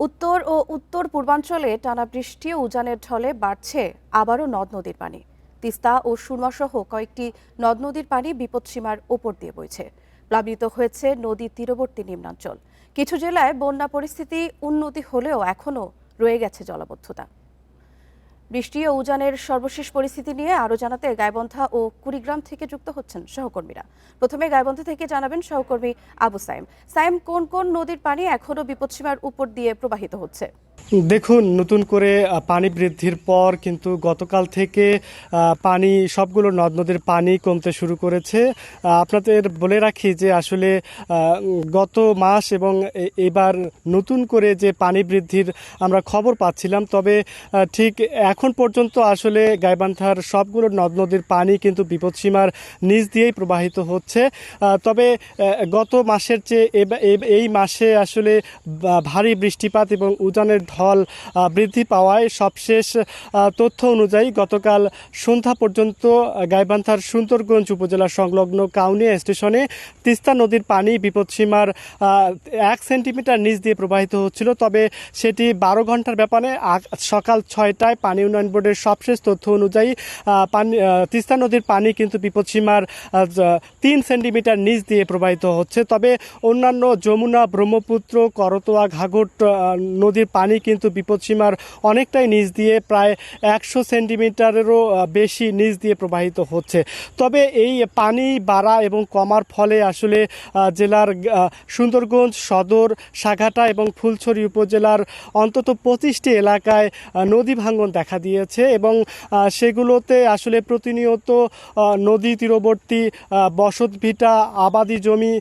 উত্তর ও উত্তর পূর্বাঞ্চলে টানা বৃষ্টি ও উজানের ঢলে বাড়ছে আবারও নদ নদীর পানি। তিস্তা ও সুরমা সহ কয়েকটি নদ নদীর পানি বিপদসীমার ওপর দিয়ে বইছে। প্লাবিত হয়েছে নদীর তীরবর্তী নিম্নাঞ্চল। কিছু জেলায় বন্যা পরিস্থিতি উন্নতি হলেও এখনও রয়ে গেছে জলাবদ্ধতা। বৃষ্টি ও উজানের সর্বশেষ পরিস্থিতি নিয়ে আরও জানাতে গাইবান্ধা ও কুড়িগ্রাম থেকে যুক্ত হচ্ছেন সহকর্মীরা। প্রথমে গাইবান্ধা থেকে জানাবেন সহকর্মী আবু সাইম। সাইম, কোন কোন নদীর পানি এখনও বিপদসীমার উপর দিয়ে প্রবাহিত হচ্ছে? দেখুন, নতুন করে পানি বৃদ্ধির পর কিন্তু গতকাল থেকে পানি সবগুলো নদ নদীর পানি কমতে শুরু করেছে। আপনাদের বলে রাখি যে আসলে গত মাস এবং এবার নতুন করে যে পানি বৃদ্ধির আমরা খবর পাচ্ছিলাম, তবে ঠিক এখন পর্যন্ত আসলে গাইবান্ধার সবগুলো নদ নদীর পানি কিন্তু বিপদসীমার নিচ দিয়েই প্রবাহিত হচ্ছে। তবে গত মাসের চেয়ে এই মাসে আসলে ভারী বৃষ্টিপাত এবং উজানের ঢল বৃদ্ধি পাওয়ায় সবশেষ তথ্য অনুযায়ী গতকাল সন্ধ্যা পর্যন্ত গাইবান্ধার সুন্দরগঞ্জ উপজেলা সংলগ্ন কাউনিয়া স্টেশনে তিস্তা নদীর পানি বিপদসীমার 1 সেন্টিমিটার নিচ দিয়ে প্রবাহিত হচ্ছিল। তবে সেটি 12 ঘন্টার ব্যাপারে সকাল 6টায় পানি উন্নয়ন বোর্ডের সবশেষ তথ্য অনুযায়ী তিস্তা নদীর পানি কিন্তু বিপদসীমার 3 সেন্টিমিটার নিচ দিয়ে প্রবাহিত হচ্ছে। তবে অন্যান্য যমুনা, ব্রহ্মপুত্র, করতোয়া, ঘাঘট নদীর পানি কিন্তু বিপদসীমার অনেকটাই নিচ দিয়ে প্রায় 100 সেন্টিমিটারেরও বেশি নিচ দিয়ে প্রবাহিত হচ্ছে। তবে এই পানি বাড়া এবং কমার ফলে আসলে জেলার সুন্দরগঞ্জ সদর, সাঘাটা এবং ফুলছড়ি উপজেলার অন্তত 25টি এলাকায় নদী ভাঙ্গন দেখা দিয়েছে এবং সেগুলোতে আসলে প্রতিনিয়ত নদী তীরবর্তী বসতভিটা, আবাদি জমি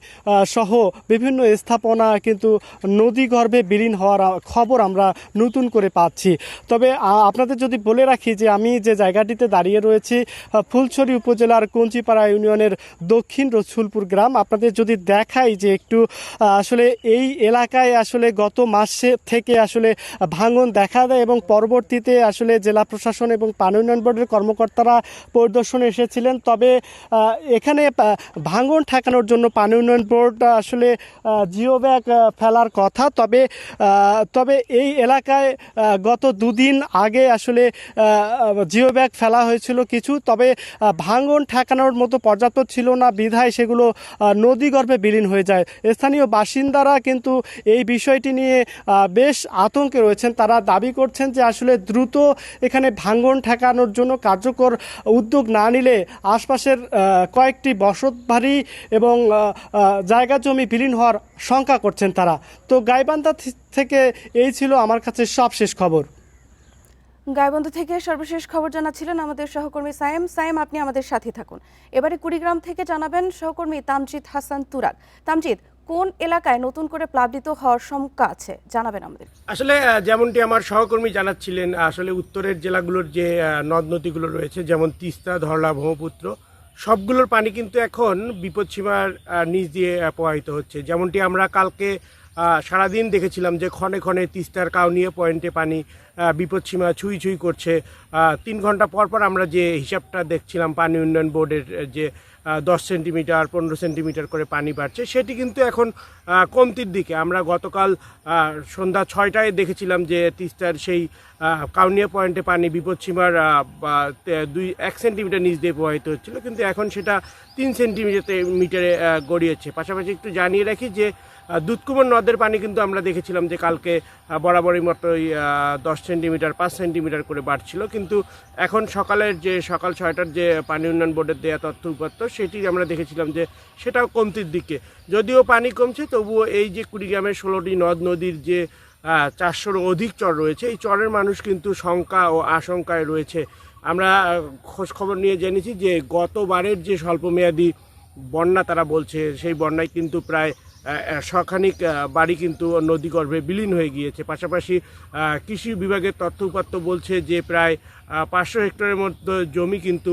সহ বিভিন্ন স্থাপনা কিন্তু নদীগর্ভে বিলীন হওয়ার খবর আমরা নতুন করে পাচ্ছি। তবে আপনাদের যদি বলে রাখি যে আমি যে জায়গাটিতে দাঁড়িয়ে রয়েছি ফুলছড়ি উপজেলার কঞ্চিপাড়া ইউনিয়নের দক্ষিণ রসুলপুর গ্রাম। আপনাদের যদি দেখাই যে একটু আসলে এই এলাকায় আসলে গত মাসে থেকে আসলে ভাঙন দেখা দেয় এবং পরবর্তীতে আসলে জেলা প্রশাসন এবং পানি উন্নয়ন বোর্ডের কর্মকর্তারা পরিদর্শনে এসেছিলেন। তবে এখানে ভাঙন ঠেকানোর জন্য পানি উন্নয়ন বোর্ড আসলে জিও ব্যাগ ফেলার কথা। তবে এই এলাকায় গত 2 দিন আগে আসলে জিও ব্যাগ ফেলা হয়েছিল কিছু, তবে ভাঙন ঠেকানোর মতো পর্যাপ্ত ছিল না বিধায় সেগুলো নদীগর্ভে বিলীন হয়ে যায়। স্থানীয় বাসিন্দারা কিন্তু এই বিষয়টি নিয়ে বেশ আতঙ্কে রয়েছেন। তারা দাবি করছেন যে আসলে দ্রুত এখানে ভাঙন ঠেকানোর জন্য কার্যকর উদ্যোগ না নিলে আশপাশের কয়েকটি বসতবাড়ি এবং জায়গা জমি বিলীন হওয়ার শঙ্কা করছেন তারা। তো গাইবান্ধা থেকে এই ছিল আমার কাছে সবশেষ খবর। গাইবান্ধা থেকে সর্বশেষ খবর জানাচ্ছিলেন আমাদের সহকর্মী সাইম। সাইম, আপনি আমাদের সাথে থাকুন। এবারে কুড়িগ্রাম থেকে জানাবেন সহকর্মী তামজিদ হাসান তুরাগ। তামজিদ, কোন এলাকায় নতুন করে প্লাবিত হওয়ার শঙ্কা আছে জানাবেন আমাদের। আসলে যেমনটি আমার সহকর্মী জানাচ্ছিলেন, আসলে উত্তরের জেলাগুলোর যে নদ নদীগুলো রয়েছে, যেমন তিস্তা, ধরলা, ব্রহ্মপুত্র, সবগুলোর পানি কিন্তু এখন বিপদসীমার নিচ দিয়ে প্রবাহিত হচ্ছে। যেমনটি আমরা কালকে সারাদিন দেখেছিলাম যে ক্ষণে ক্ষণে তিস্তার কাউনিয়া পয়েন্টে পানি বিপদসীমা ছুঁই ছুঁই করছে। 3 ঘন্টা পর পর আমরা যে হিসাবটা দেখছিলাম পানি উন্নয়ন বোর্ডের যে 10 সেন্টিমিটার 15 সেন্টিমিটার করে পানি বাড়ছে, সেটি কিন্তু এখন কমতির দিকে। আমরা গতকাল সন্ধ্যা 6টায় দেখেছিলাম যে তিস্তার সেই কাউনিয়া পয়েন্টে পানি বিপদসীমার 1 সেন্টিমিটার নিচ দিয়ে প্রবাহিত হচ্ছিল, কিন্তু এখন সেটা 3 সেন্টিমিটারে গড়িয়েছে। পাশাপাশি একটু জানিয়ে রাখি যে দুধকুমার নদের পানি কিন্তু আমরা দেখেছিলাম যে কালকে বরাবরই মতোই 10 সেন্টিমিটার 5 সেন্টিমিটার করে বাড়ছিল, কিন্তু এখন সকাল 6টার যে পানি উন্নয়ন বোর্ডের দেওয়া তথ্য উপাত্ত সেটি আমরা দেখেছিলাম যে সেটাও কমতির দিকে। যদিও পানি কমছে, তবুও এই যে কুড়িগ্রামের 16টি নদ নদীর যে 400-র অধিক চর রয়েছে, এই চরের মানুষ কিন্তু শঙ্কা ও আশঙ্কায় রয়েছে। আমরা খোঁজখবর নিয়ে জেনেছি যে গতবারের যে স্বল্পমেয়াদী বন্যা তারা বলছে, সেই বন্যায় কিন্তু প্রায় শখানিক বাড়ি কিন্তু নদীগর্ভে বিলীন হয়ে গিয়েছে। পাশাপাশি কৃষি বিভাগের তথ্য উপাত্ত বলছে যে প্রায় 500 হেক্টরের মতো জমি কিন্তু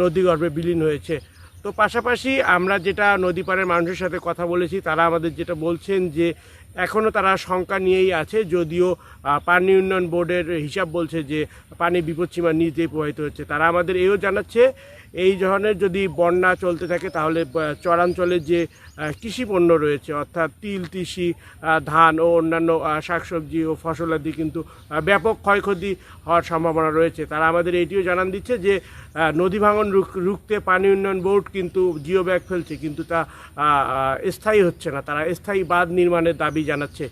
নদীগর্ভে বিলীন হয়েছে। তো পাশাপাশি আমরা যেটা নদী পাড়ের মানুষের সাথে কথা বলেছি, তারা আমাদের যেটা বলছেন যে এখনও তারা শঙ্কা নিয়েই আছে, যদিও পানি উন্নয়ন বোর্ডের হিসাব বলছে যে পানি বিপদসীমার নিচ দিয়ে প্রবাহিত হচ্ছে। তারা আমাদের এও জানাচ্ছে এই ধরনের যদি বন্যা চলতে থাকে তাহলে চরাঞ্চলের যে কৃষি পণ্য রয়েছে অর্থাৎ তিল, তিসি, ধান ও অন্যান্য শাকসবজি ও ফসলাদি কিন্তু ব্যাপক ক্ষয়ক্ষতি হওয়ার সম্ভাবনা রয়েছে। তারা আমাদের এটিও জানান দিচ্ছে যে নদী ভাঙন রুখতে পানি উন্নয়ন বোর্ড কিন্তু জিও ব্যাগ ফেলছে, কিন্তু তা স্থায়ী হচ্ছে না। তারা স্থায়ী বাঁধ নির্মাণের দাবি জানাচ্ছে।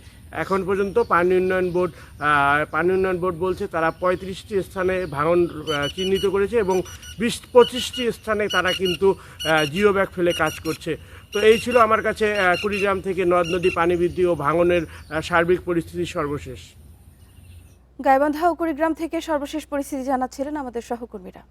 এখন পর্যন্ত পানি উন্নয়ন বোর্ড বলছে তারা 35টি স্থানে ভাঙন চিহ্নিত করেছে এবং 20-25টি স্থানে তারা কিন্তু জিও ব্যাগ ফেলে কাজ করছে। তো এই ছিল আমার কাছে কুড়িগ্রাম থেকে নদ নদী পানি বৃদ্ধি ও ভাঙনের সার্বিক পরিস্থিতি সর্বশেষ। গাইবান্ধা ও কুড়িগ্রাম থেকে সর্বশেষ পরিস্থিতি জানাচ্ছিলেন আমাদের সহকর্মীরা।